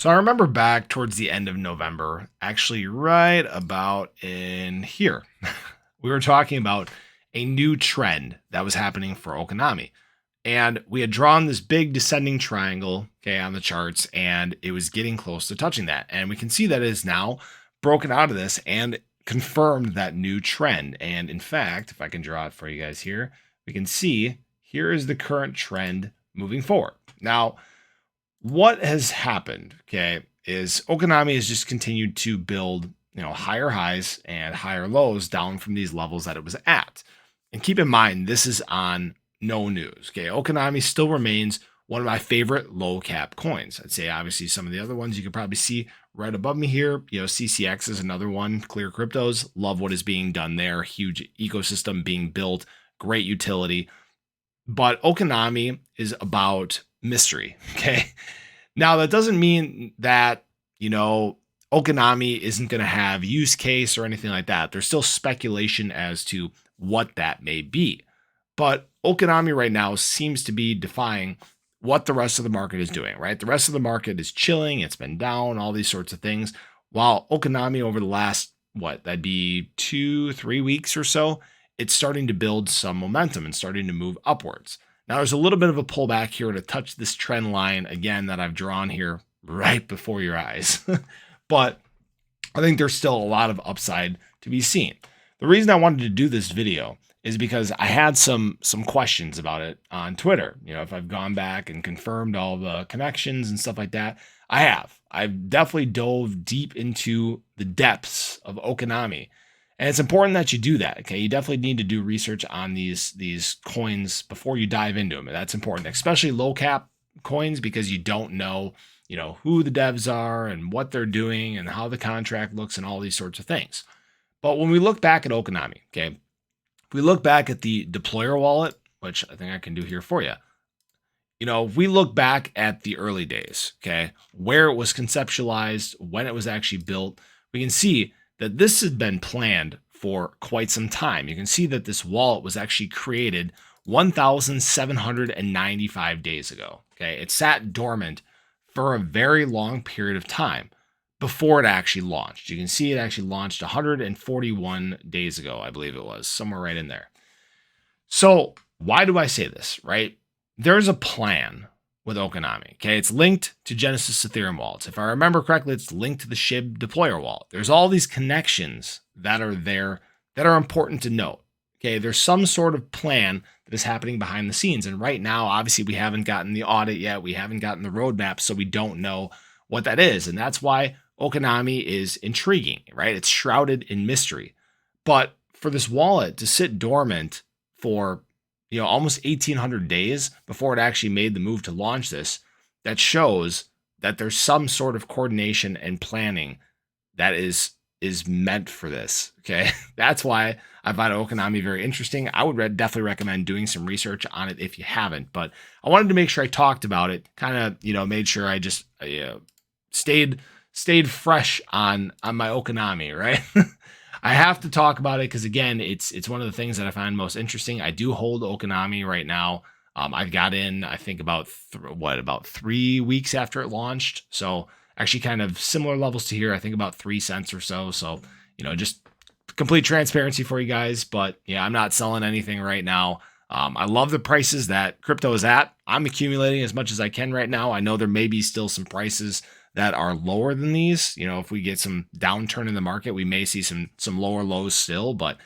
So I remember back towards the end of November, actually right about in here, we were talking about a new trend that was happening for Okinami. And we had drawn this big descending triangle, okay, on the charts, and it was getting close to touching that. And we can see that it is now broken out of this and confirmed that new trend. And in fact, if I can draw it for you guys here, we can see here is the current trend moving forward. Now, what has happened, okay, is Okinami has just continued to build, higher highs and higher lows down from these levels that it was at. And keep in mind, this is on no news. Okay, Okinami still remains one of my favorite low cap coins. I'd say obviously some of the other ones you can probably see right above me here. CCX is another one. Clear Cryptos, love what is being done there. Huge ecosystem being built, great utility. But Okinami is about mystery. Okay. Now that doesn't mean that, Okinami isn't going to have use case or anything like that. There's still speculation as to what that may be. But Okinami right now seems to be defying what the rest of the market is doing, right? The rest of the market is chilling. It's been down, all these sorts of things. While Okinami over the last, that'd be 2-3 weeks or so, it's starting to build some momentum and starting to move upwards. Now there's a little bit of a pullback here to touch this trend line again that I've drawn here right before your eyes. But I think there's still a lot of upside to be seen. The reason I wanted to do this video is because I had some questions about it on Twitter. If I've gone back and confirmed all the connections and stuff like that, I have. I've definitely dove deep into the depths of Okinami. And it's important that you do that. Okay, you definitely need to do research on these coins before you dive into them. And that's important, especially low cap coins, because you don't know, who the devs are and what they're doing and how the contract looks and all these sorts of things. But when we look back at Okinami, okay, if we look back at the deployer wallet, which I think I can do here for you, if we look back at the early days, okay, where it was conceptualized, when it was actually built, we can see that this has been planned for quite some time. You can see that this wallet was actually created 1,795 days ago. Okay, it sat dormant for a very long period of time before it actually launched. You can see it actually launched 141 days ago, I believe it was, somewhere right in there. So why do I say this, right? There's a plan with Okinami. Okay, it's linked to Genesis Ethereum wallets. If I remember correctly, it's linked to the SHIB deployer wallet. There's all these connections that are there that are important to note. Okay, there's some sort of plan that is happening behind the scenes. And right now, obviously, we haven't gotten the audit yet. We haven't gotten the roadmap, so we don't know what that is. And that's why Okinami is intriguing, right? It's shrouded in mystery. But for this wallet to sit dormant for almost 1,800 days before it actually made the move to launch this, that shows that there's some sort of coordination and planning that is meant for this. Okay, that's why I find Okinami very interesting. I would definitely recommend doing some research on it if you haven't. But I wanted to make sure I talked about it. Kind of, made sure I just stayed fresh on my Okinami, right? I have to talk about it because, again, it's one of the things that I find most interesting. I do hold Okinami right now. I've got in, I think, about 3 weeks after it launched. So actually kind of similar levels to here. I think about 3 cents or so. So, just complete transparency for you guys. But yeah, I'm not selling anything right now. I love the prices that crypto is at. I'm accumulating as much as I can right now. I know there may be still some prices that are lower than these. If we get some downturn in the market, we may see some lower lows still, but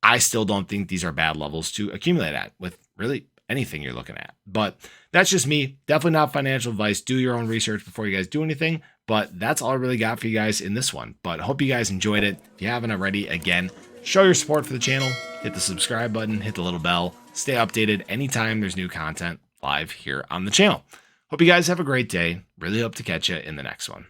I still don't think these are bad levels to accumulate at with really anything you're looking at. But that's just me. Definitely not financial advice. Do your own research before you guys do anything. But that's all I really got for you guys in this one. But I hope you guys enjoyed it. If you haven't already, again, show your support for the channel. Hit the subscribe button, hit the little bell. Stay updated anytime there's new content live here on the channel. Hope you guys have a great day. Really hope to catch you in the next one.